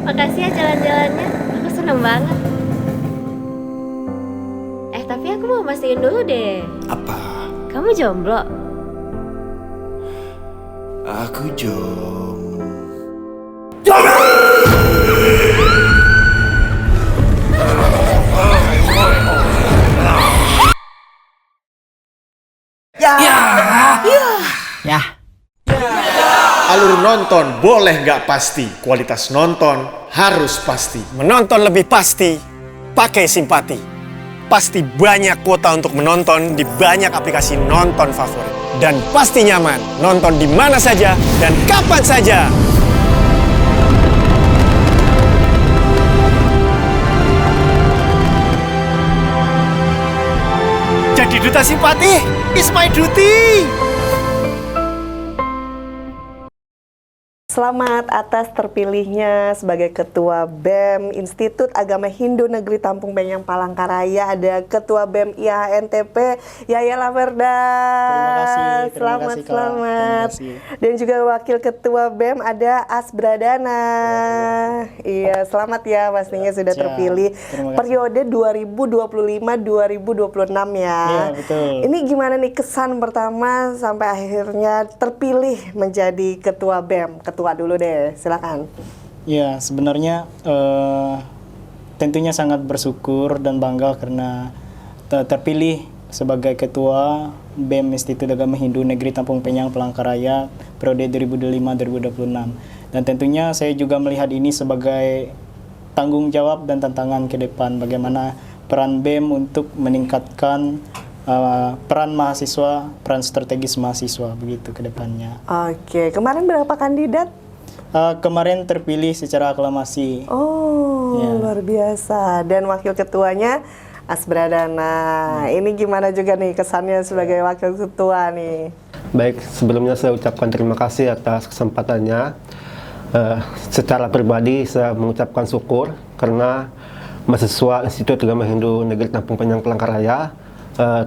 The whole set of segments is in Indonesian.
Makasih ya jalan-jalannya. Aku seneng banget. Tapi aku mau mastiin dulu deh. Apa? Kamu jomblo? Aku Ya, Alur nonton boleh nggak pasti, kualitas nonton harus pasti. Menonton lebih pasti, pakai Simpati. Pasti banyak kuota untuk menonton di banyak aplikasi nonton favorit. Dan pasti nyaman, nonton di mana saja dan kapan saja. Jadi duta Simpati, is my duty. Selamat atas terpilihnya sebagai Ketua BEM Institut Agama Hindu Negeri Tampung Benyang Palangkaraya. Ada Ketua BEM IHNTP Yaya Laverda. Selamat. Terima kasih. Dan juga Wakil Ketua BEM ada Asbradana. Iya, selamat ya pastinya sudah Siap. terpilih. Terima kasih. Periode 2025-2026 ya. Iya, betul. Ini gimana nih kesan pertama sampai akhirnya terpilih menjadi Ketua BEM? Ketua dulu deh, silakan. Ya, sebenarnya tentunya sangat bersyukur dan bangga karena terpilih sebagai Ketua BEM Institut Agama Hindu Negeri Tampung Penyang Palangkaraya periode 2025-2026. Dan tentunya saya juga melihat ini sebagai tanggung jawab dan tantangan ke depan bagaimana peran BEM untuk meningkatkan peran mahasiswa, peran strategis mahasiswa begitu ke depannya. Oke, kemarin berapa kandidat? Kemarin terpilih secara aklamasi. Oh, Ya. luar biasa. Dan wakil ketuanya Asbradana. Ini gimana juga nih kesannya sebagai wakil ketua nih? Baik, sebelumnya saya ucapkan terima kasih atas kesempatannya. Secara pribadi saya mengucapkan syukur karena mahasiswa Institut Agama Hindu Negeri Tampung Penyang Palangkaraya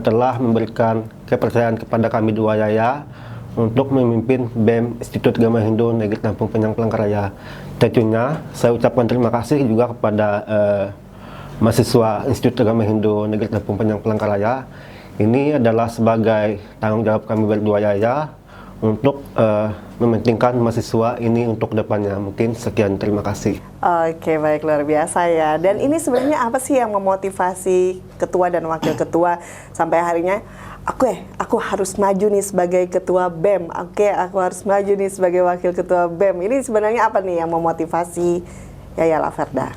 telah memberikan kepercayaan kepada kami dua Yaya untuk memimpin BEM Institut Agama Hindu Negeri Tampung Penyang Palangkaraya. Tentunya saya ucapkan terima kasih juga kepada mahasiswa Institut Agama Hindu Negeri Tampung Penyang Palangkaraya. Ini adalah sebagai tanggung jawab kami berdua Yaya untuk mementingkan mahasiswa ini untuk depannya. Mungkin sekian, terima kasih. Oke, baik, luar biasa ya. Dan ini sebenarnya apa sih yang memotivasi ketua dan wakil ketua sampai harinya aku harus maju nih sebagai ketua BEM. Oke, aku harus maju nih sebagai wakil ketua BEM. Ini sebenarnya apa nih yang memotivasi Yaya Laverda?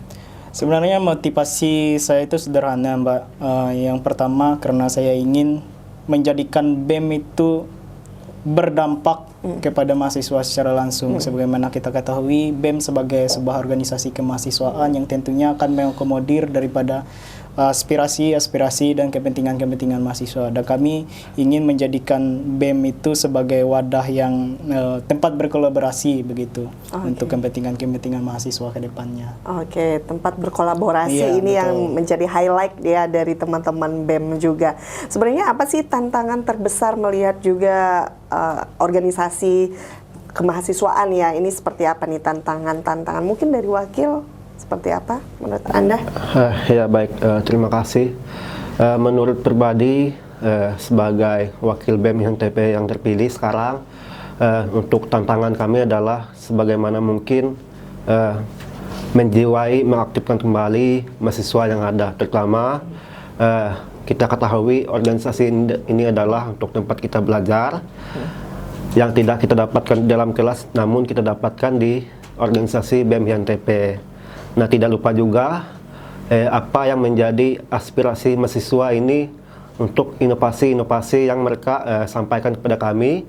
Sebenarnya motivasi saya itu sederhana, Mbak. Yang pertama karena saya ingin menjadikan BEM itu berdampak kepada mahasiswa secara langsung. Sebagaimana kita ketahui, BEM sebagai sebuah organisasi kemahasiswaan yang tentunya akan mengakomodir daripada aspirasi dan kepentingan-kepentingan mahasiswa. Dan kami ingin menjadikan BEM itu sebagai wadah yang tempat berkolaborasi begitu untuk kepentingan-kepentingan mahasiswa ke depannya. Oke, tempat berkolaborasi Iya, ini betul. yang menjadi highlight ya dari teman-teman BEM juga. Sebenarnya apa sih tantangan terbesar melihat juga organisasi kemahasiswaan ya? Ini seperti apa nih tantangan-tantangan? Mungkin dari wakil seperti apa menurut Anda? Ya baik, terima kasih. Menurut pribadi sebagai wakil BEM IHNTP yang terpilih sekarang, untuk tantangan kami adalah sebagaimana mungkin menjiwai, mengaktifkan kembali mahasiswa yang ada. Terutama kita ketahui organisasi ini adalah untuk tempat kita belajar yang tidak kita dapatkan dalam kelas, namun kita dapatkan di organisasi BEM IHNTP. Nah, tidak lupa juga apa yang menjadi aspirasi mahasiswa ini untuk inovasi-inovasi yang mereka sampaikan kepada kami.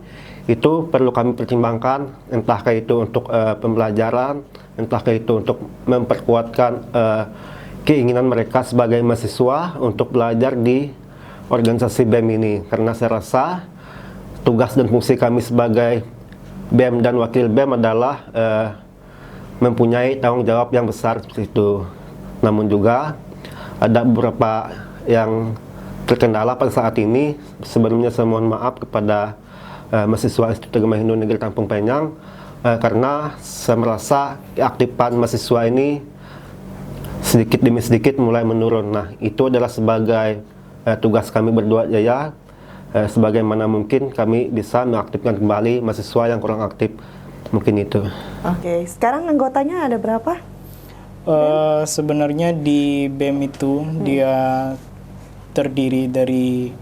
Itu perlu kami pertimbangkan, entah itu untuk pembelajaran, entah itu untuk memperkuatkan keinginan mereka sebagai mahasiswa untuk belajar di organisasi BEM ini. Karena saya rasa tugas dan fungsi kami sebagai BEM dan wakil BEM adalah mempunyai tanggung jawab yang besar seperti itu. Namun juga ada beberapa yang terkendala pada saat ini. Sebelumnya saya mohon maaf kepada mahasiswa Institut Agama Hindu Negeri Tampung Penyang karena saya merasa keaktifan mahasiswa ini sedikit demi sedikit mulai menurun. Nah, itu adalah sebagai tugas kami berdua Jaya, sebagaimana mungkin kami bisa mengaktifkan kembali mahasiswa yang kurang aktif. Mungkin itu. Oke, sekarang anggotanya ada berapa? Sebenarnya di BEM itu dia terdiri dari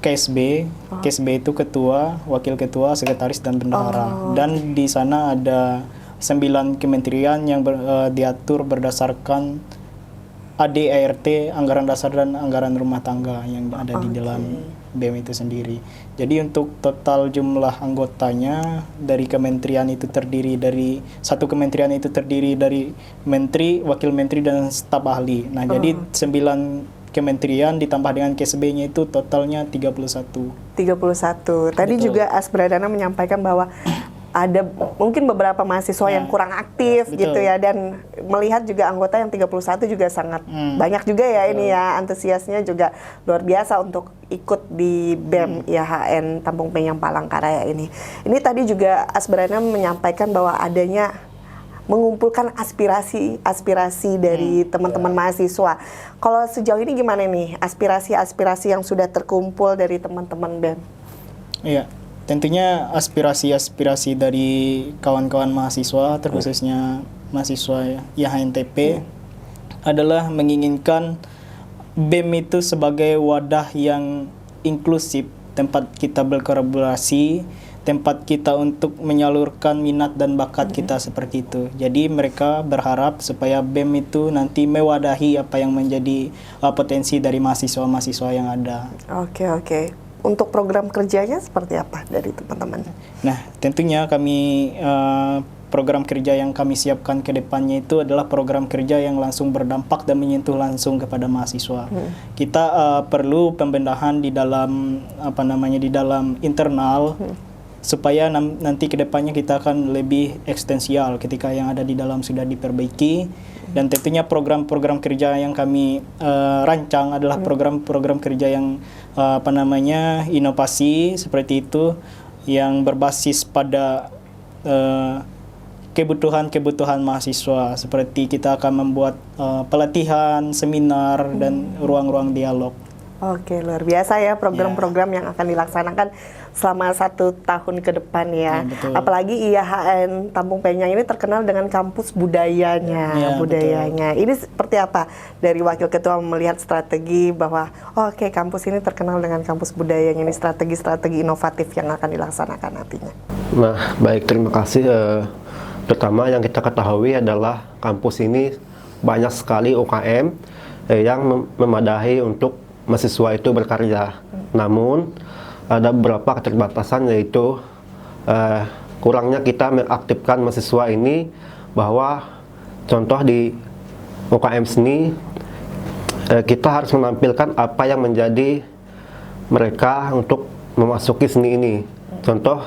KSB. KSB itu ketua, wakil ketua, sekretaris, dan bendahara. Dan di sana ada 9 kementerian yang diatur berdasarkan AD/ART, anggaran dasar dan anggaran rumah tangga yang ada di dalam BEM itu sendiri. Jadi untuk total jumlah anggotanya dari kementerian itu terdiri dari satu kementerian itu terdiri dari menteri, wakil menteri, dan staf ahli. Nah, jadi 9 kementerian ditambah dengan KSB-nya itu totalnya 31. 31. Tadi Betul. juga Asbradana menyampaikan bahwa ada mungkin beberapa mahasiswa yang kurang aktif betul. gitu ya, dan melihat juga anggota yang 31 juga sangat banyak juga ya ini ya, antusiasnya juga luar biasa untuk ikut di BEM IAHN Tampung Penyang Palangkaraya ini. Ini tadi juga Asbradana menyampaikan bahwa adanya mengumpulkan aspirasi dari teman-teman mahasiswa. Kalau sejauh ini gimana nih aspirasi-aspirasi yang sudah terkumpul dari teman-teman BEM? Iya, tentunya aspirasi-aspirasi dari kawan-kawan mahasiswa, terkhususnya mahasiswa IAHNTP, adalah menginginkan BEM itu sebagai wadah yang inklusif, tempat kita berkolaborasi, tempat kita untuk menyalurkan minat dan bakat kita seperti itu. Jadi mereka berharap supaya BEM itu nanti mewadahi apa yang menjadi potensi dari mahasiswa-mahasiswa yang ada. Oke. Untuk program kerjanya seperti apa dari teman-teman? Nah, tentunya kami program kerja yang kami siapkan ke depannya itu adalah program kerja yang langsung berdampak dan menyentuh langsung kepada mahasiswa. Kita perlu pembenahan di dalam di dalam internal supaya nanti ke depannya kita akan lebih ekstensial ketika yang ada di dalam sudah diperbaiki. Dan tentunya program-program kerja yang kami rancang adalah program-program kerja yang inovasi seperti itu, yang berbasis pada kebutuhan mahasiswa. Seperti kita akan membuat pelatihan, seminar, dan ruang-ruang dialog. Oke, luar biasa ya program-program yang akan dilaksanakan selama 1 tahun ke depan ya. Betul. Apalagi IAHN Tampung Penyang ini terkenal dengan kampus budayanya. Betul. Ini seperti apa dari Wakil Ketua melihat strategi bahwa oke, kampus ini terkenal dengan kampus budayanya, ini strategi-strategi inovatif yang akan dilaksanakan nantinya. Nah, baik, terima kasih. Pertama yang kita ketahui adalah kampus ini banyak sekali UKM yang memadahi untuk mahasiswa itu berkarya. Namun ada beberapa keterbatasan, yaitu kurangnya kita mengaktifkan mahasiswa ini, bahwa contoh di UKM seni kita harus menampilkan apa yang menjadi mereka untuk memasuki seni ini. Contoh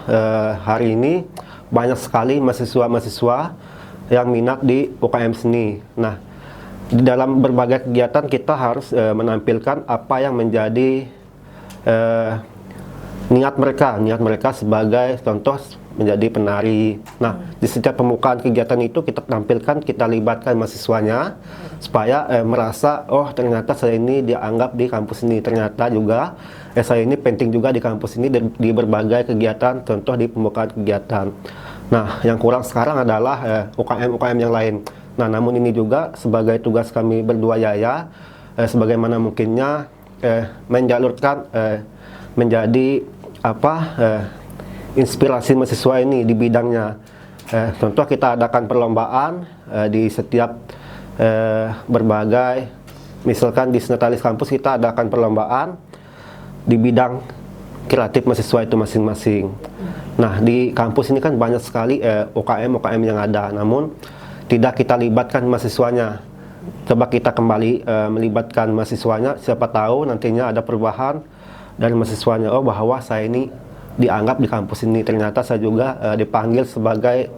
hari ini banyak sekali mahasiswa-mahasiswa yang minat di UKM seni. Nah, di dalam berbagai kegiatan kita harus menampilkan apa yang menjadi niat mereka sebagai contoh menjadi penari. Nah, di setiap pembukaan kegiatan itu kita tampilkan, kita libatkan mahasiswanya supaya merasa, oh ternyata saya ini dianggap di kampus ini, ternyata juga saya ini penting juga di kampus ini di berbagai kegiatan, contoh di pembukaan kegiatan. Nah, yang kurang sekarang adalah UKM-UKM yang lain. Nah, namun ini juga sebagai tugas kami berdua Yaya, sebagaimana mungkinnya menjalurkan menjadi inspirasi mahasiswa ini di bidangnya. Contoh kita adakan perlombaan di setiap berbagai, misalkan di Senatalis kampus kita adakan perlombaan di bidang kreatif mahasiswa itu masing-masing. Nah, di kampus ini kan banyak sekali UKM-UKM yang ada, namun tidak kita libatkan mahasiswanya. Coba kita kembali melibatkan mahasiswanya, siapa tahu nantinya ada perubahan dari mahasiswanya, oh bahwa saya ini dianggap di kampus ini, ternyata saya juga dipanggil sebagai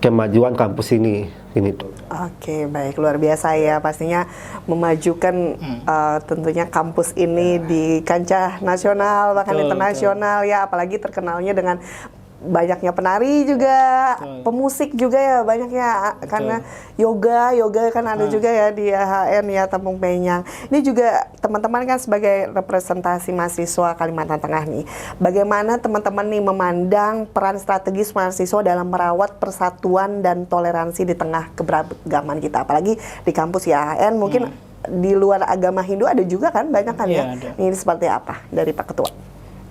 kemajuan kampus ini. Ini tuh. Oke, baik, luar biasa ya, pastinya memajukan tentunya kampus ini di kancah nasional bahkan internasional ya, apalagi terkenalnya dengan banyaknya penari juga, pemusik juga ya banyaknya, karena yoga kan ada juga ya di AHN ya Tampung Penyang. Ini juga teman-teman kan sebagai representasi mahasiswa Kalimantan Tengah nih, bagaimana teman-teman nih memandang peran strategis mahasiswa dalam merawat persatuan dan toleransi di tengah keberagaman kita, apalagi di kampus ya AHN mungkin di luar agama Hindu ada juga kan, banyak kan ya. Ada. Ini seperti apa dari Pak Ketua?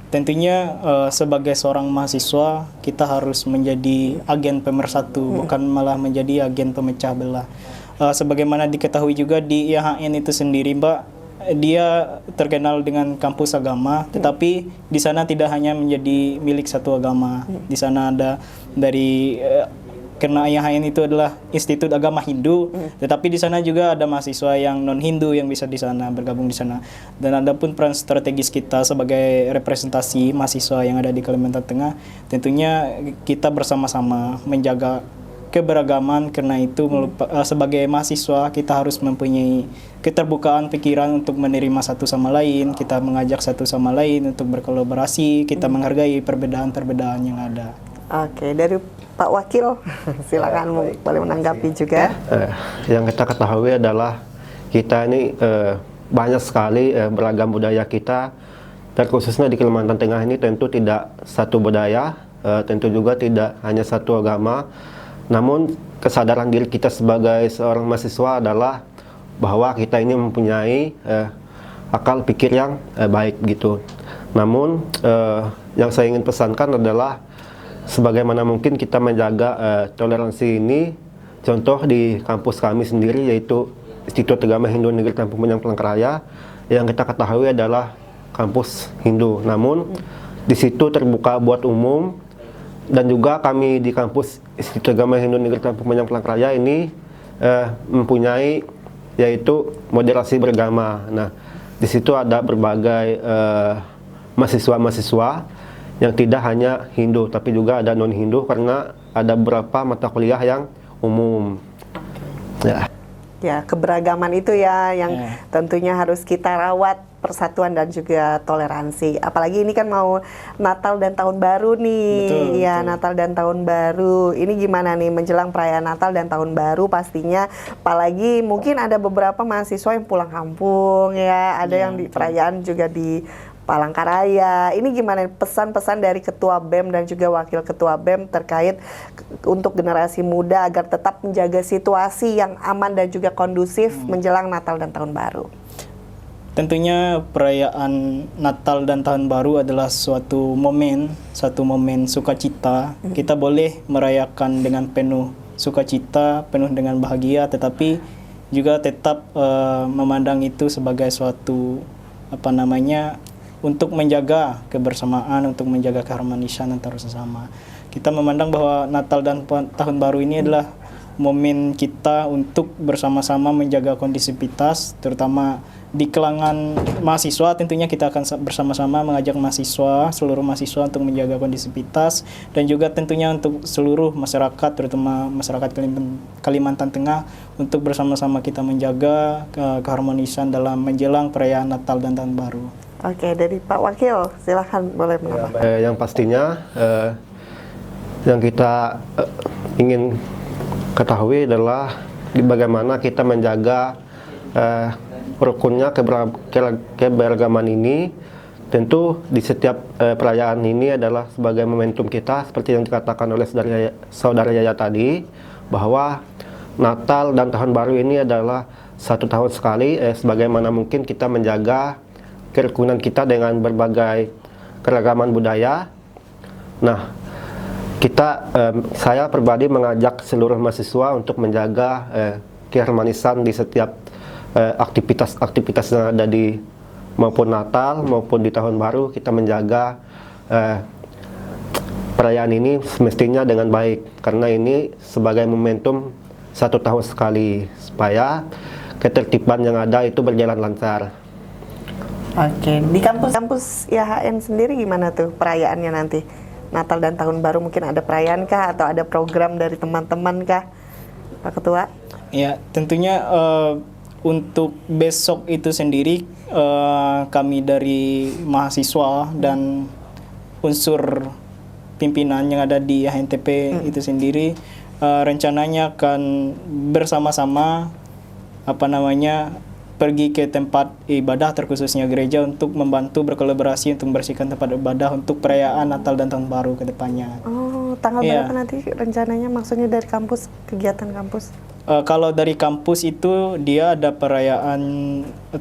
Tentunya sebagai seorang mahasiswa kita harus menjadi agen pemersatu, bukan malah menjadi agen pemecah belah. Sebagaimana diketahui juga di IHN itu sendiri, Mbak, dia terkenal dengan kampus agama, tetapi di sana tidak hanya menjadi milik satu agama. Di sana ada dari karena IHN itu adalah Institut Agama Hindu, tetapi di sana juga ada mahasiswa yang non Hindu yang bisa di sana bergabung di sana. Dan ada pun peran strategis kita sebagai representasi mahasiswa yang ada di Kalimantan Tengah, tentunya kita bersama-sama menjaga keberagaman. Karena itu sebagai mahasiswa kita harus mempunyai keterbukaan pikiran untuk menerima satu sama lain, kita mengajak satu sama lain untuk berkolaborasi, kita menghargai perbedaan-perbedaan yang ada. Oke, dari Pak Wakil, silakan boleh menanggapi juga. Yang kita ketahui adalah kita ini banyak sekali beragam budaya kita, dan khususnya di Kalimantan Tengah ini tentu tidak satu budaya, tentu juga tidak hanya satu agama. Namun kesadaran diri kita sebagai seorang mahasiswa adalah bahwa kita ini mempunyai akal pikir yang baik gitu. Namun yang saya ingin pesankan adalah sebagaimana mungkin kita menjaga toleransi ini. Contoh di kampus kami sendiri yaitu Institut Agama Hindu Negeri Tampung Penyang Palangkaraya, yang kita ketahui adalah kampus Hindu. Namun di situ terbuka buat umum, dan juga kami di kampus Institut Agama Hindu Negeri Tampung Penyang Palangkaraya ini mempunyai yaitu moderasi beragama. Nah, di situ ada berbagai mahasiswa-mahasiswa yang tidak hanya Hindu, tapi juga ada non-Hindu, karena ada beberapa mata kuliah yang umum. Ya, keberagaman itu ya yang tentunya harus kita rawat, persatuan dan juga toleransi. Apalagi ini kan mau Natal dan Tahun Baru nih. Betul. Natal dan Tahun Baru. Ini gimana nih menjelang perayaan Natal dan Tahun Baru pastinya, apalagi mungkin ada beberapa mahasiswa yang pulang kampung ya, ada yang di perayaan juga di Palangkaraya. Ini gimana pesan-pesan dari Ketua BEM dan juga Wakil Ketua BEM terkait untuk generasi muda agar tetap menjaga situasi yang aman dan juga kondusif menjelang Natal dan Tahun Baru? Tentunya perayaan Natal dan Tahun Baru adalah suatu momen sukacita. Kita boleh merayakan dengan penuh sukacita, penuh dengan bahagia, tetapi juga tetap memandang itu sebagai suatu untuk menjaga kebersamaan, untuk menjaga keharmonisan antar sesama. Kita memandang bahwa Natal dan Tahun Baru ini adalah momen kita untuk bersama-sama menjaga kondisivitas, terutama di kalangan mahasiswa. Tentunya kita akan bersama-sama mengajak seluruh mahasiswa untuk menjaga kondisivitas, dan juga tentunya untuk seluruh masyarakat, terutama masyarakat Kalimantan Tengah, untuk bersama-sama kita menjaga keharmonisan dalam menjelang perayaan Natal dan Tahun Baru. Oke, dari Pak Wakil, silahkan boleh menambah. Yang pastinya yang kita ingin ketahui adalah bagaimana kita menjaga rukunnya keberagaman ini. Tentu di setiap perayaan ini adalah sebagai momentum kita, seperti yang dikatakan oleh saudara Yaya tadi, bahwa Natal dan Tahun Baru ini adalah satu tahun sekali, sebagaimana mungkin kita menjaga kerukunan kita dengan berbagai keragaman budaya. Nah, saya pribadi mengajak seluruh mahasiswa untuk menjaga keharmonisan di setiap aktivitas-aktivitas yang ada di maupun Natal maupun di Tahun Baru. Kita menjaga perayaan ini semestinya dengan baik, karena ini sebagai momentum satu tahun sekali, supaya ketertiban yang ada itu berjalan lancar. Oke, di kampus IHN sendiri gimana tuh perayaannya nanti? Natal dan Tahun Baru mungkin ada perayaan kah, atau ada program dari teman-teman kah, Pak Ketua? Ya, tentunya untuk besok itu sendiri kami dari mahasiswa dan unsur pimpinan yang ada di HNTP itu sendiri rencananya akan bersama-sama pergi ke tempat ibadah terkhususnya gereja untuk membantu berkolaborasi untuk membersihkan tempat ibadah untuk perayaan Natal dan Tahun Baru ke depannya. Oh, tanggal Iya. berapa nanti rencananya? Maksudnya dari kampus, kegiatan kampus? Kalau dari kampus itu dia ada perayaan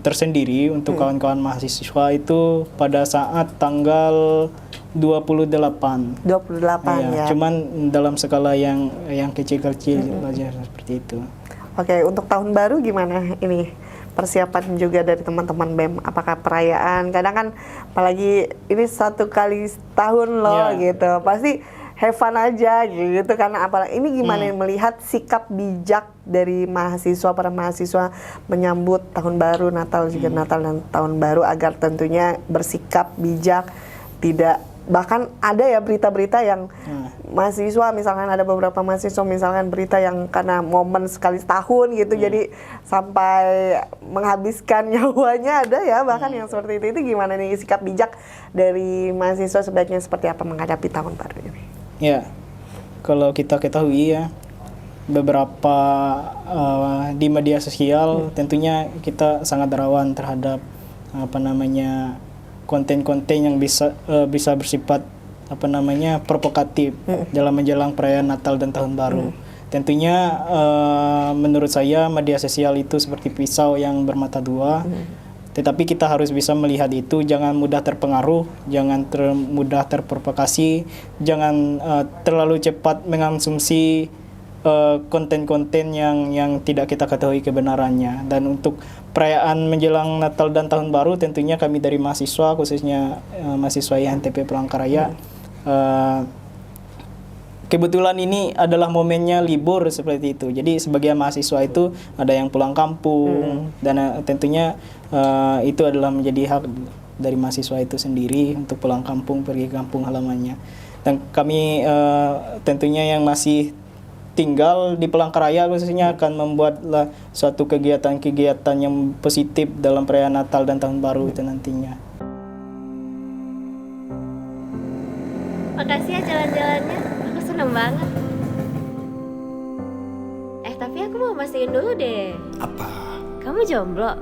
tersendiri untuk kawan-kawan mahasiswa itu pada saat tanggal 28. 28 ya. Cuman dalam skala yang kecil-kecil aja seperti itu. Oke, untuk tahun baru gimana ini? Persiapan juga dari teman-teman BEM, apakah perayaan? Kadang kan apalagi ini 1 kali setahun loh gitu. Pasti have fun aja gitu karena apalagi ini gimana melihat sikap bijak dari para mahasiswa menyambut tahun baru, Natal juga Natal dan tahun baru agar tentunya bersikap bijak, tidak bahkan ada ya berita-berita yang mahasiswa misalkan ada beberapa mahasiswa misalkan berita yang karena momen sekali setahun gitu jadi sampai menghabiskan nyawanya ada ya bahkan yang seperti itu gimana nih sikap bijak dari mahasiswa sebaiknya seperti apa menghadapi tahun baru ini? Ya, kalau kita ketahui ya beberapa di media sosial tentunya kita sangat rawan terhadap konten-konten yang bisa bersifat provokatif dalam menjelang perayaan Natal dan Tahun Baru. Tentunya menurut saya media sosial itu seperti pisau yang bermata dua. Tetapi kita harus bisa melihat itu, jangan mudah terpengaruh, jangan mudah terprovokasi, jangan terlalu cepat mengonsumsi konten-konten yang tidak kita ketahui kebenarannya. Dan untuk perayaan menjelang Natal dan Tahun Baru tentunya kami dari mahasiswa khususnya mahasiswa IHNTP Palangkaraya kebetulan ini adalah momennya libur seperti itu. Jadi sebagian mahasiswa itu ada yang pulang kampung dan tentunya itu adalah menjadi hak dari mahasiswa itu sendiri untuk pulang kampung, pergi ke kampung halamannya. Dan kami tentunya yang masih tinggal di Palangkaraya khususnya akan membuatlah suatu kegiatan-kegiatan yang positif dalam perayaan Natal dan Tahun Baru itu nantinya. Makasih ya jalan-jalannya, aku seneng banget. Tapi aku mau mastiin dulu deh. Apa? Kamu jomblo?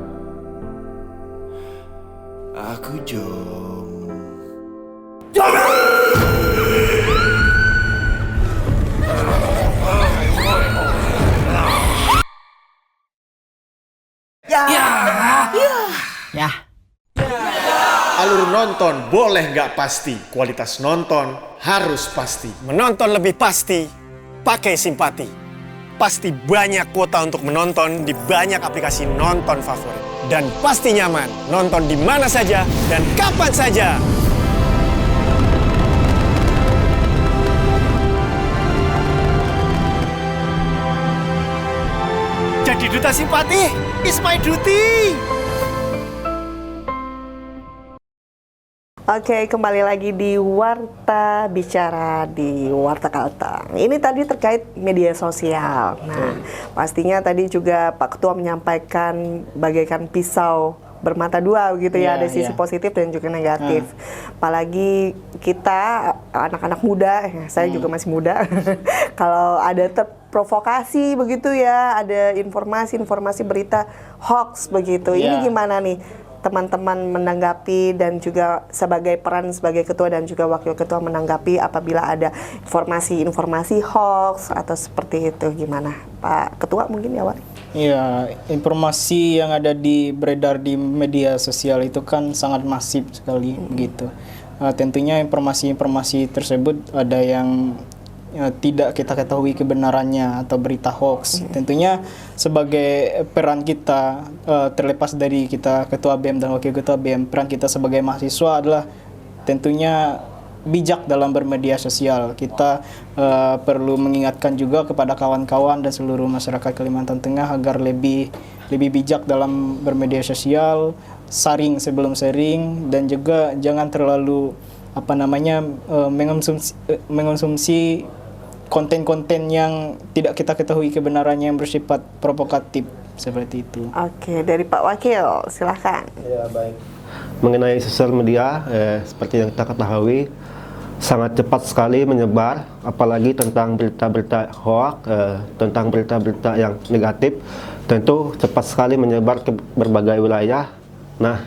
Aku jomblo. Alur nonton boleh nggak pasti, kualitas nonton harus pasti. Menonton lebih pasti, pakai Simpati. Pasti banyak kuota untuk menonton di banyak aplikasi nonton favorit. Dan pasti nyaman, nonton di mana saja dan kapan saja. Jadi duta Simpati, is my duty. Oke, kembali lagi di Warta Bicara di Warta Kalteng. Ini tadi terkait media sosial. Nah, pastinya tadi juga Pak Ketua menyampaikan bagaikan pisau bermata dua gitu ya, ada sisi positif dan juga negatif. Apalagi kita anak-anak muda, saya juga masih muda. Kalau ada terprovokasi begitu ya, ada informasi berita hoax begitu. Ini gimana nih teman-teman menanggapi dan juga sebagai peran sebagai ketua dan juga wakil ketua menanggapi apabila ada informasi hoax atau seperti itu, gimana Pak Ketua mungkin ya Wak? Iya, informasi yang ada beredar di media sosial itu kan sangat masif sekali begitu. Tentunya informasi tersebut ada yang tidak kita ketahui kebenarannya atau berita hoax. Tentunya sebagai peran kita terlepas dari kita ketua BEM dan wakil ketua BEM, peran kita sebagai mahasiswa adalah tentunya bijak dalam bermedia sosial. Kita perlu mengingatkan juga kepada kawan-kawan dan seluruh masyarakat Kalimantan Tengah agar lebih bijak dalam bermedia sosial, saring sebelum sharing, dan juga jangan terlalu mengonsumsi konten-konten yang tidak kita ketahui kebenarannya yang bersifat provokatif seperti itu. Oke, dari Pak Wakil, silahkan. Ya, baik. Mengenai sosial media, seperti yang kita ketahui, sangat cepat sekali menyebar, apalagi tentang berita-berita hoax, tentang berita-berita yang negatif, tentu cepat sekali menyebar ke berbagai wilayah. Nah,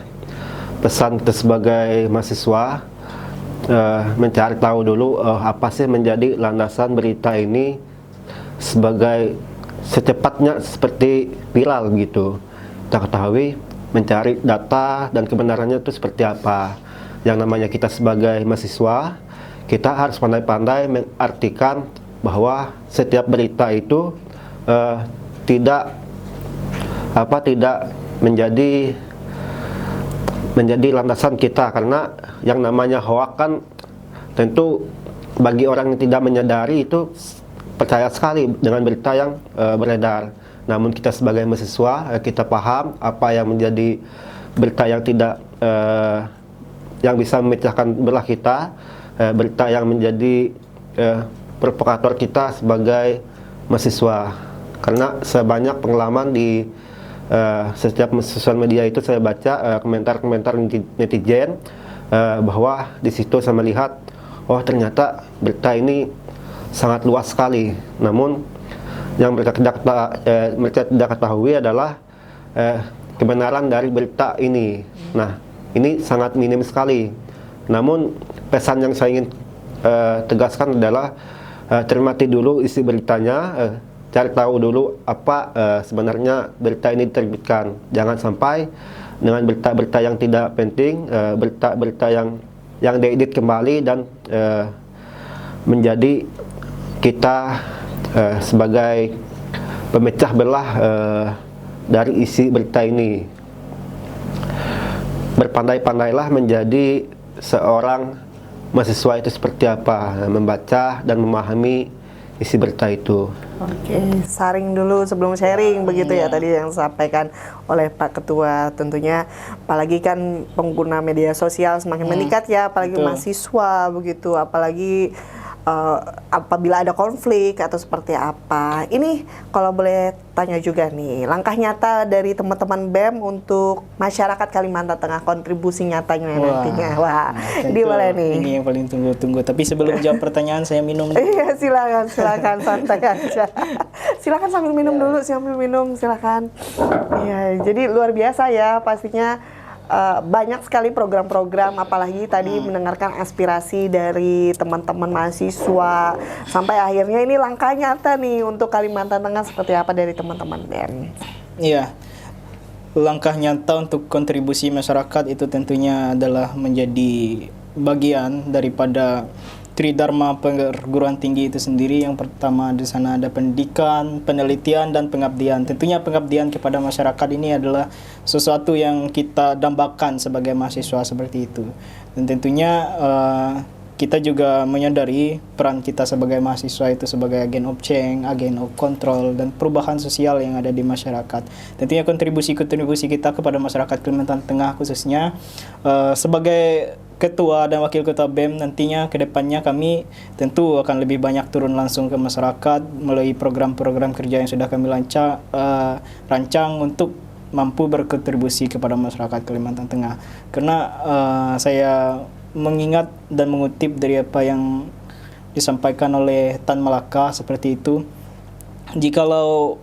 pesan kita sebagai mahasiswa mencari tahu dulu apa sih menjadi landasan berita ini sebagai secepatnya seperti viral gitu. Kita ketahui mencari data dan kebenarannya itu seperti apa. Yang namanya kita sebagai mahasiswa, kita harus pandai-pandai mengartikan bahwa setiap berita itu tidak menjadi landasan kita, karena yang namanya hoax kan tentu bagi orang yang tidak menyadari itu percaya sekali dengan berita yang beredar. Namun kita sebagai mahasiswa kita paham apa yang menjadi berita yang tidak yang bisa memecahkan belah kita, berita yang menjadi provokator kita sebagai mahasiswa. Karena sebanyak pengalaman di setiap sosial media itu saya baca komentar-komentar netizen bahwa di situ saya melihat, oh ternyata berita ini sangat luas sekali. Namun yang mereka tidak ketahui adalah kebenaran dari berita ini. Nah, ini sangat minim sekali. Namun pesan yang saya ingin tegaskan adalah cermati dulu isi beritanya, cari tahu dulu apa sebenarnya berita ini diterbitkan. Jangan sampai dengan berita-berita yang tidak penting, berita-berita yang diedit kembali dan menjadi kita sebagai pemecah belah dari isi berita ini. Berpandai-pandailah menjadi seorang mahasiswa itu seperti apa, membaca dan memahami isi berita itu. Oke, saring dulu sebelum sharing begitu ya tadi yang disampaikan oleh Pak Ketua. Tentunya apalagi kan pengguna media sosial semakin meningkat ya, apalagi mahasiswa begitu, apalagi apabila ada konflik atau seperti apa. Ini kalau boleh tanya juga nih, langkah nyata dari teman-teman BEM untuk masyarakat Kalimantan Tengah, kontribusi nyatanya nantinya. Wah, ini boleh nih. Ini yang paling tunggu-tunggu. Tapi sebelum jawab pertanyaan saya minum. Iya, silakan santai aja. Silakan sambil minum dulu, silakan. Iya, jadi luar biasa ya pastinya. Banyak sekali program-program, apalagi tadi mendengarkan aspirasi dari teman-teman mahasiswa sampai akhirnya ini langkah nyata nih untuk Kalimantan Tengah seperti apa dari teman-teman BEM. Iya, langkah nyata untuk kontribusi masyarakat itu tentunya adalah menjadi bagian daripada Tridharma perguruan tinggi itu sendiri. Yang pertama di sana ada pendidikan, penelitian, dan pengabdian. Tentunya pengabdian kepada masyarakat ini adalah sesuatu yang kita dambakan sebagai mahasiswa seperti itu. Dan tentunya kita juga menyadari peran kita sebagai mahasiswa itu sebagai agen of change, agen of control, dan perubahan sosial yang ada di masyarakat. Tentunya kontribusi kita kepada masyarakat Kalimantan Tengah khususnya sebagai Ketua dan Wakil Ketua BEM, nantinya ke depannya kami tentu akan lebih banyak turun langsung ke masyarakat melalui program-program kerja yang sudah kami rancang untuk mampu berkontribusi kepada masyarakat Kalimantan Tengah. Karena saya mengingat dan mengutip dari apa yang disampaikan oleh Tan Malaka seperti itu, jikalau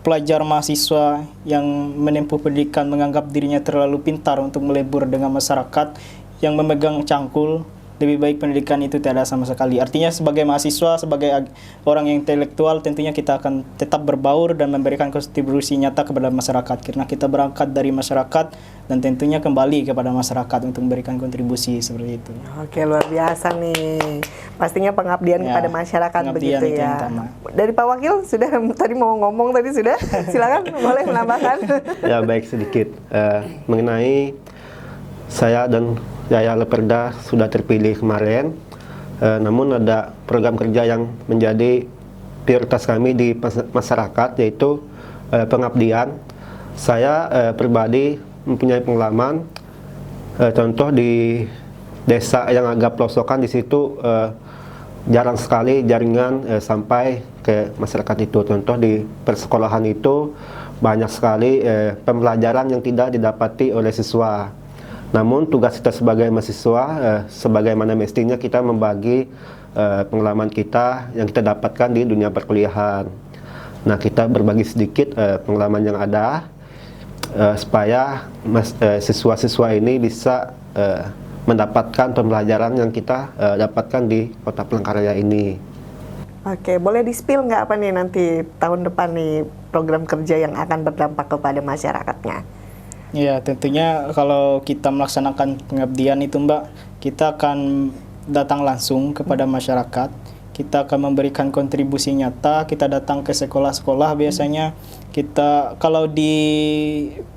pelajar mahasiswa yang menempuh pendidikan menganggap dirinya terlalu pintar untuk melebur dengan masyarakat yang memegang cangkul, lebih baik pendidikan itu tidak ada sama sekali. Artinya sebagai mahasiswa, sebagai orang yang intelektual, tentunya kita akan tetap berbaur dan memberikan kontribusi nyata kepada masyarakat, karena kita berangkat dari masyarakat dan tentunya kembali kepada masyarakat untuk memberikan kontribusi seperti itu. Oke, luar biasa nih. Pastinya pengabdian kepada masyarakat begitu ya. Dari Pak Wakil sudah tadi mau ngomong tadi sudah. Silakan boleh menambahkan. Ya, baik, sedikit mengenai saya dan Yaya Leperda sudah terpilih kemarin, namun ada program kerja yang menjadi prioritas kami di masyarakat, yaitu pengabdian. Saya pribadi mempunyai pengalaman, contoh di desa yang agak pelosokan, di situ jarang sekali jaringan sampai ke masyarakat itu. Contoh di persekolahan itu banyak sekali pembelajaran yang tidak didapati oleh siswa. Namun tugas kita sebagai mahasiswa, sebagaimana mestinya kita membagi pengalaman kita yang kita dapatkan di dunia perkuliahan. Nah, kita berbagi sedikit pengalaman yang ada supaya siswa-siswa ini bisa mendapatkan pembelajaran yang kita dapatkan di Kota Palangkaraya ini. Oke, boleh di-spill nggak apa nih nanti tahun depan nih program kerja yang akan berdampak kepada masyarakatnya? Ya, tentunya kalau kita melaksanakan pengabdian itu Mbak, kita akan datang langsung kepada masyarakat. Kita akan memberikan kontribusi nyata, kita datang ke sekolah-sekolah biasanya. Kita kalau di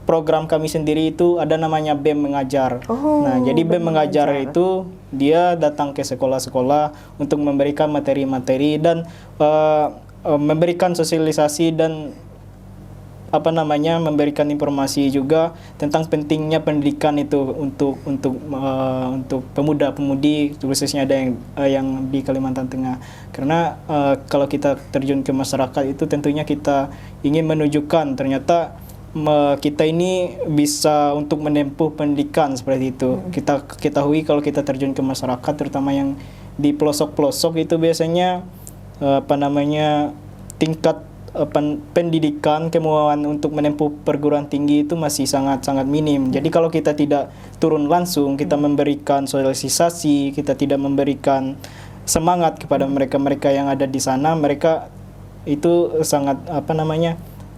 program kami sendiri itu ada namanya BEM mengajar. Nah, jadi BEM mengajar itu dia datang ke sekolah-sekolah untuk memberikan materi-materi dan memberikan sosialisasi dan memberikan informasi juga tentang pentingnya pendidikan itu untuk pemuda-pemudi, khususnya ada yang di Kalimantan Tengah. Karena kalau kita terjun ke masyarakat itu tentunya kita ingin menunjukkan ternyata kita ini bisa untuk menempuh pendidikan seperti itu. Kita ketahui kalau kita terjun ke masyarakat, terutama yang di pelosok-pelosok itu biasanya tingkat pendidikan, kemauan untuk menempuh perguruan tinggi itu masih sangat-sangat minim. Jadi kalau kita tidak turun langsung, kita memberikan sosialisasi, kita tidak memberikan semangat kepada mereka-mereka yang ada di sana, mereka itu sangat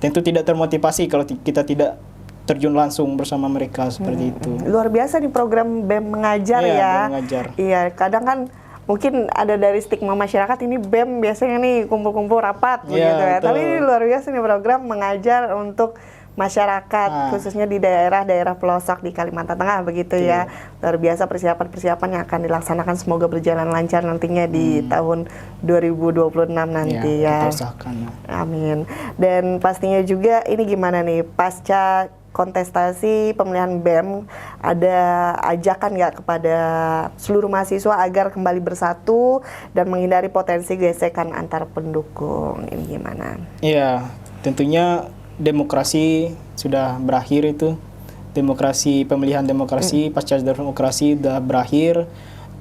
tentu tidak termotivasi kalau kita tidak terjun langsung bersama mereka seperti itu. Luar biasa nih program BEM mengajar ya. BEM mengajar. Iya, kadang kan mungkin ada dari stigma masyarakat ini BEM biasanya nih kumpul-kumpul rapat begitu ya. betul. Tapi ini luar biasa nih program mengajar untuk masyarakat khususnya di daerah-daerah pelosok di Kalimantan Tengah begitu ya. Luar biasa persiapan-persiapan yang akan dilaksanakan, semoga berjalan lancar nantinya di tahun 2026 nanti ya. Kita usahakan. Amin. Dan pastinya juga ini gimana nih pasca kontestasi pemilihan BEM, ada ajakan nggak kepada seluruh mahasiswa agar kembali bersatu dan menghindari potensi gesekan antar pendukung? Ini gimana? Iya, tentunya demokrasi sudah berakhir itu. Pemilihan demokrasi, pasca demokrasi sudah berakhir.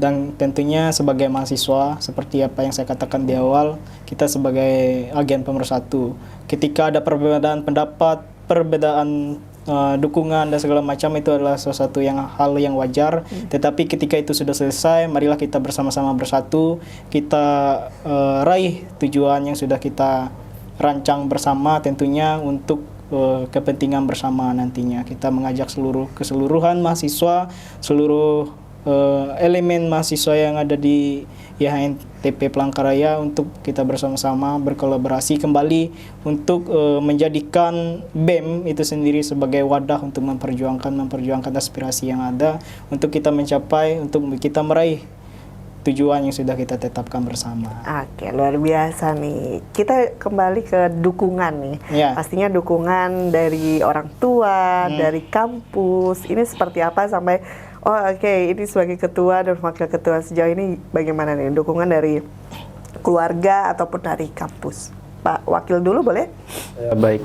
Dan tentunya sebagai mahasiswa, seperti apa yang saya katakan di awal, kita sebagai agen pemersatu. Ketika ada perbedaan pendapat, perbedaan dukungan dan segala macam, itu adalah salah satu hal yang wajar. Tetapi ketika itu sudah selesai, marilah kita bersama-sama bersatu, kita raih tujuan yang sudah kita rancang bersama, tentunya untuk kepentingan bersama nantinya. Kita mengajak keseluruhan mahasiswa, seluruh elemen mahasiswa yang ada di YHNTP Palangkaraya untuk kita bersama-sama berkolaborasi kembali untuk menjadikan BEM itu sendiri sebagai wadah untuk memperjuangkan aspirasi yang ada, untuk kita mencapai, untuk kita meraih tujuan yang sudah kita tetapkan bersama. Oke, luar biasa nih. Kita kembali ke dukungan nih. Ya. Pastinya dukungan dari orang tua, dari kampus. Ini seperti apa sampai ini sebagai ketua dan wakil ketua sejauh ini bagaimana nih dukungan dari keluarga ataupun dari kampus? Pak Wakil dulu boleh? Baik.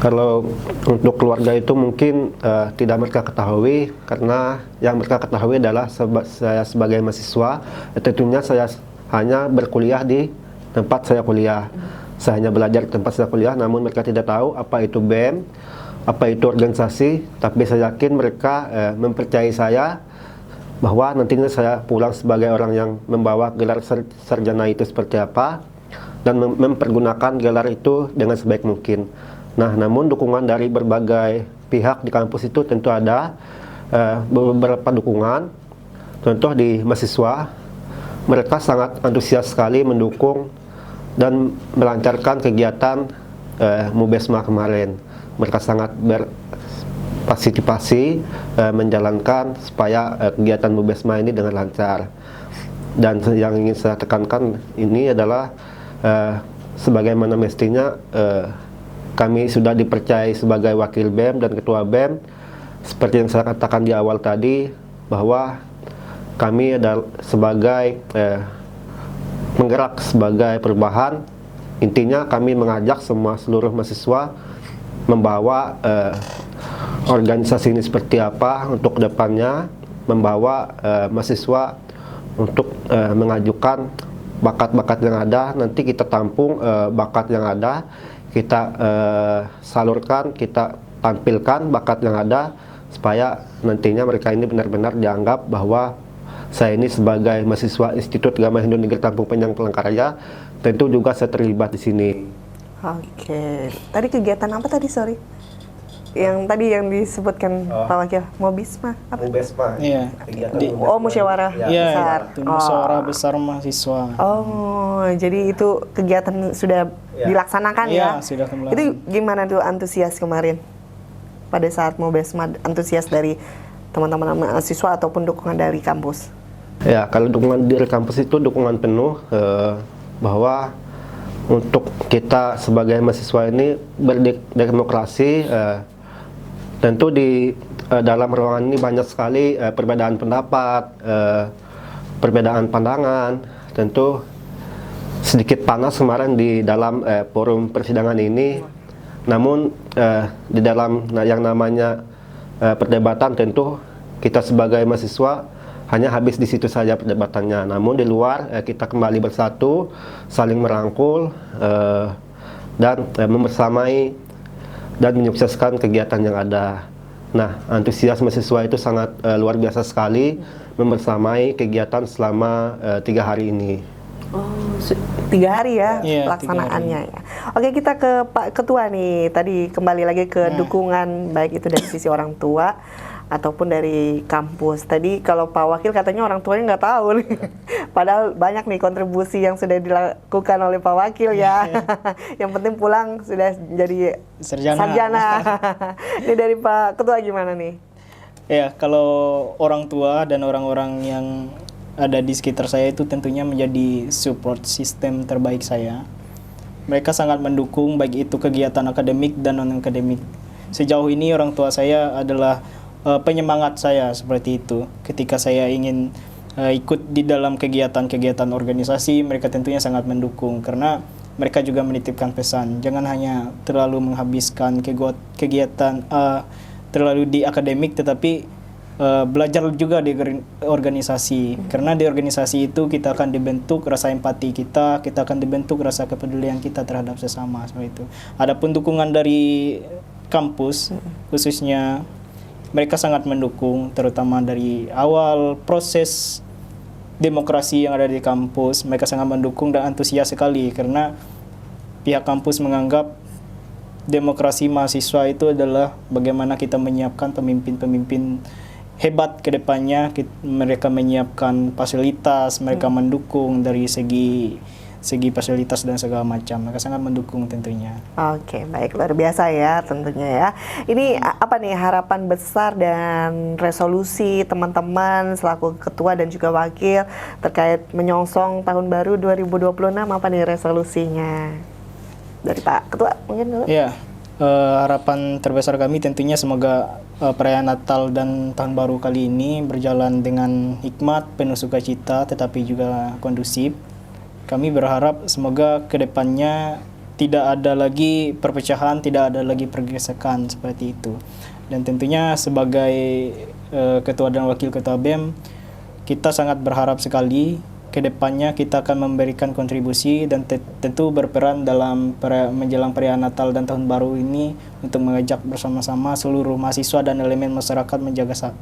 Kalau untuk keluarga itu mungkin tidak mereka ketahui, karena yang mereka ketahui adalah saya sebagai mahasiswa, tentunya saya hanya berkuliah di tempat saya kuliah. Saya hanya belajar di tempat saya kuliah, namun mereka tidak tahu apa itu BEM, apa itu organisasi. Tapi saya yakin mereka mempercayai saya bahwa nantinya saya pulang sebagai orang yang membawa gelar sarjana itu seperti apa, dan mempergunakan gelar itu dengan sebaik mungkin. Nah, namun dukungan dari berbagai pihak di kampus itu tentu ada beberapa dukungan. Contoh di mahasiswa, mereka sangat antusias sekali mendukung dan melancarkan kegiatan Mubesma kemarin. Mereka sangat berpartisipasi menjalankan supaya kegiatan Mubesma ini dengan lancar. Dan yang ingin saya tekankan ini adalah sebagaimana mestinya kami sudah dipercayai sebagai wakil BEM dan ketua BEM. Seperti yang saya katakan di awal tadi, bahwa kami adalah sebagai menggerak sebagai perubahan. Intinya kami mengajak seluruh mahasiswa membawa organisasi ini seperti apa untuk kedepannya, membawa mahasiswa untuk mengajukan bakat-bakat yang ada. Nanti kita tampung bakat yang ada, kita salurkan, kita tampilkan bakat yang ada, supaya nantinya mereka ini benar-benar dianggap bahwa saya ini sebagai mahasiswa Institut Gama Hindu Negeri Kampung Penjang Palangkaraya tentu juga saya terlibat di sini. Oke. Tadi kegiatan apa tadi, sorry? Yang tadi yang disebutkan Pak Wakil, Mobisma apa? Iya. Oh, musyawarah Iya, besar. itu musyawarah besar mahasiswa. Oh, jadi itu kegiatan sudah dilaksanakan ya? Iya, sudah kembali. Itu gimana tuh antusias kemarin? Pada saat Mobisma, antusias dari teman-teman mahasiswa ataupun dukungan dari kampus? Ya, kalau dukungan dari kampus itu dukungan penuh bahwa untuk kita sebagai mahasiswa ini berdemokrasi, tentu di dalam ruangan ini banyak sekali perbedaan pendapat, perbedaan pandangan. Tentu sedikit panas kemarin di dalam forum persidangan ini. Namun di dalam yang namanya perdebatan, tentu kita sebagai mahasiswa hanya habis di situ saja perdebatannya. Namun di luar kita kembali bersatu, saling merangkul dan membersamai dan menyukseskan kegiatan yang ada. Nah, antusias mahasiswa itu sangat luar biasa sekali membersamai kegiatan selama 3 hari ini. Oh, 3 hari ya Iya, pelaksanaannya ya. Oke, kita ke Pak Ketua nih. Tadi kembali lagi ke dukungan baik itu dari sisi orang tua ataupun dari kampus. Tadi kalau Pak Wakil katanya orang tuanya nggak tahu nih. Padahal banyak nih kontribusi yang sudah dilakukan oleh Pak Wakil ya. Yang penting pulang sudah jadi sarjana. Ini dari Pak Ketua gimana nih? Ya, kalau orang tua dan orang-orang yang ada di sekitar saya itu tentunya menjadi support sistem terbaik saya. Mereka sangat mendukung baik itu kegiatan akademik dan non-akademik. Sejauh ini orang tua saya adalah penyemangat saya seperti itu. Ketika saya ingin ikut di dalam kegiatan-kegiatan organisasi, mereka tentunya sangat mendukung karena mereka juga menitipkan pesan, jangan hanya terlalu menghabiskan kegiatan terlalu di akademik, tetapi belajar juga di organisasi. Karena di organisasi itu kita akan dibentuk rasa empati kita akan dibentuk rasa kepedulian kita terhadap sesama, seperti itu. Adapun dukungan dari kampus khususnya, mereka sangat mendukung, terutama dari awal proses demokrasi yang ada di kampus. Mereka sangat mendukung dan antusias sekali karena pihak kampus menganggap demokrasi mahasiswa itu adalah bagaimana kita menyiapkan pemimpin-pemimpin hebat ke depannya. Mereka menyiapkan fasilitas, mereka mendukung dari segi fasilitas dan segala macam. Mereka sangat mendukung tentunya. Oke, baik, luar biasa ya tentunya ya. Ini apa nih harapan besar dan resolusi teman-teman selaku ketua dan juga wakil terkait menyongsong tahun baru 2026, apa nih resolusinya? Dari Pak Ketua mungkin dulu. Ya, harapan terbesar kami tentunya semoga perayaan Natal dan Tahun Baru kali ini berjalan dengan hikmat, penuh sukacita, tetapi juga kondusif. Kami berharap semoga kedepannya tidak ada lagi perpecahan, tidak ada lagi pergesekan seperti itu. Dan tentunya sebagai ketua dan wakil ketua BEM, kita sangat berharap sekali kedepannya kita akan memberikan kontribusi dan tentu berperan dalam menjelang perayaan Natal dan Tahun Baru ini untuk mengajak bersama-sama seluruh mahasiswa dan elemen masyarakat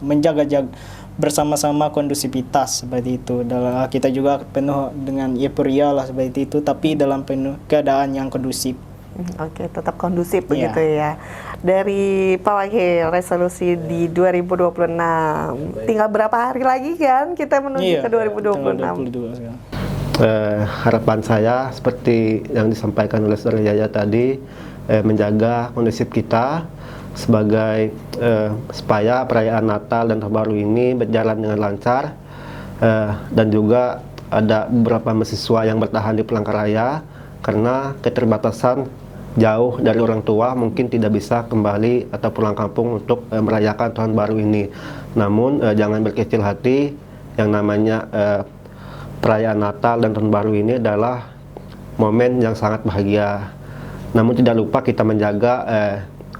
menjaga bersama-sama kondusivitas seperti itu. Kita juga penuh dengan euforia lah seperti itu, tapi dalam penuh keadaan yang kondusif. Oke, tetap kondusif begitu ya. Dari Pak Wakil, resolusi di 2026. Tinggal berapa hari lagi kan kita menuju ke 2026? Harapan saya seperti yang disampaikan oleh Saudara Yaya tadi, menjaga kondusif kita sebagai supaya perayaan Natal dan Tahun Baru ini berjalan dengan lancar, dan juga ada beberapa mahasiswa yang bertahan di Palangkaraya karena keterbatasan jauh dari orang tua, mungkin tidak bisa kembali atau pulang kampung untuk merayakan Tahun Baru ini. Namun jangan berkecil hati, yang namanya perayaan Natal dan Tahun Baru ini adalah momen yang sangat bahagia. Namun tidak lupa kita menjaga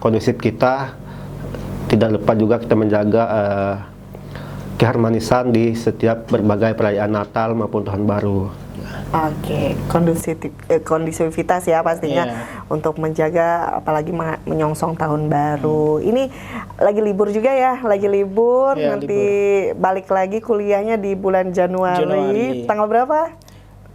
kondusif kita tidak lupa juga kita menjaga keharmonisan di setiap berbagai perayaan Natal maupun Tahun Baru. Oke, kondusivitas ya pastinya untuk menjaga apalagi menyongsong tahun baru. Ini lagi libur juga ya, lagi libur nanti balik lagi kuliahnya di bulan Januari. Tanggal berapa?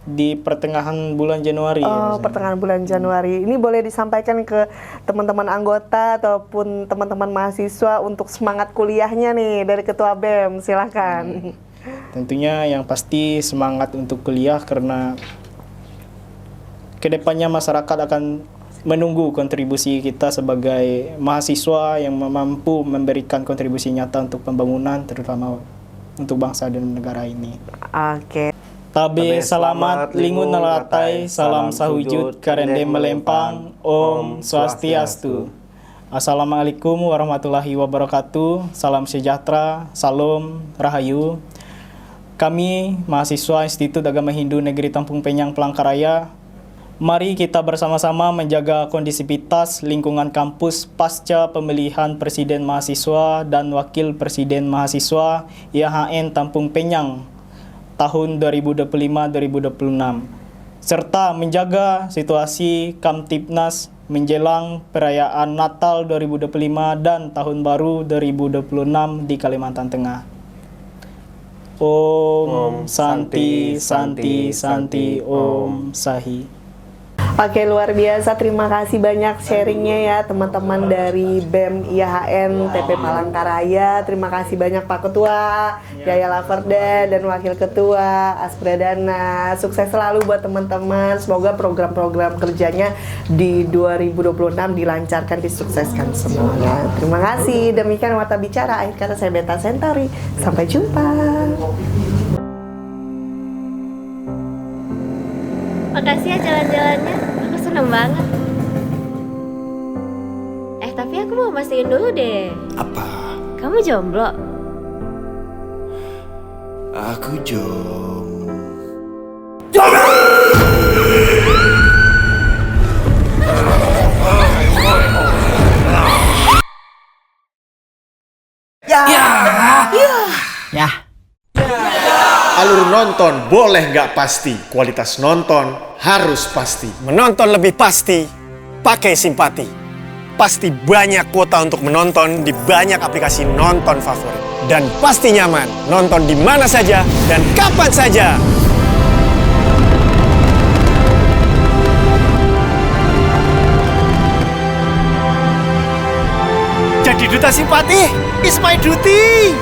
Di pertengahan bulan Januari. Oh, pertengahan bulan Januari. Ini boleh disampaikan ke teman-teman anggota ataupun teman-teman mahasiswa untuk semangat kuliahnya nih dari Ketua BEM. Silahkan. Tentunya yang pasti semangat untuk kuliah karena kedepannya masyarakat akan menunggu kontribusi kita sebagai mahasiswa yang mampu memberikan kontribusi nyata untuk pembangunan terutama untuk bangsa dan negara ini. Oke. Tabe selamat lingun nalatai, salam sahujud karende melempang, Om Swastiastu. Assalamualaikum warahmatullahi wabarakatuh, salam sejahtera, salam rahayu. Kami mahasiswa Institut Agama Hindu Negeri Tampung Penyang Palangkaraya, mari kita bersama-sama menjaga kondisivitas lingkungan kampus pasca pemilihan Presiden Mahasiswa dan Wakil Presiden Mahasiswa IAHN Tampung Penyang tahun 2025-2026, serta menjaga situasi Kamtipnas menjelang perayaan Natal 2025 dan Tahun Baru 2026 di Kalimantan Tengah. Om Santi Santi Santi Om Sahi. Oke, luar biasa. Terima kasih banyak sharingnya ya teman-teman dari BEM IAHN TP Palangkaraya. Terima kasih banyak Pak Ketua, Yaya Laverda, dan Wakil Ketua Aspradana. Sukses selalu buat teman-teman. Semoga program-program kerjanya di 2026 dilancarkan, disukseskan semuanya. Terima kasih. Demikian Warta Bicara. Akhir kata saya Beta Centauri. Sampai jumpa. Makasih ya jalan-jalannya, aku seneng banget. Tapi aku mau mastiin dulu deh. Apa? Kamu jomblo? Aku jomblo. Alur nonton boleh nggak pasti, kualitas nonton harus pasti. Menonton lebih pasti, pakai Simpati. Pasti banyak kuota untuk menonton di banyak aplikasi nonton favorit. Dan pasti nyaman, nonton di mana saja dan kapan saja. Jadi duta Simpati is my duty.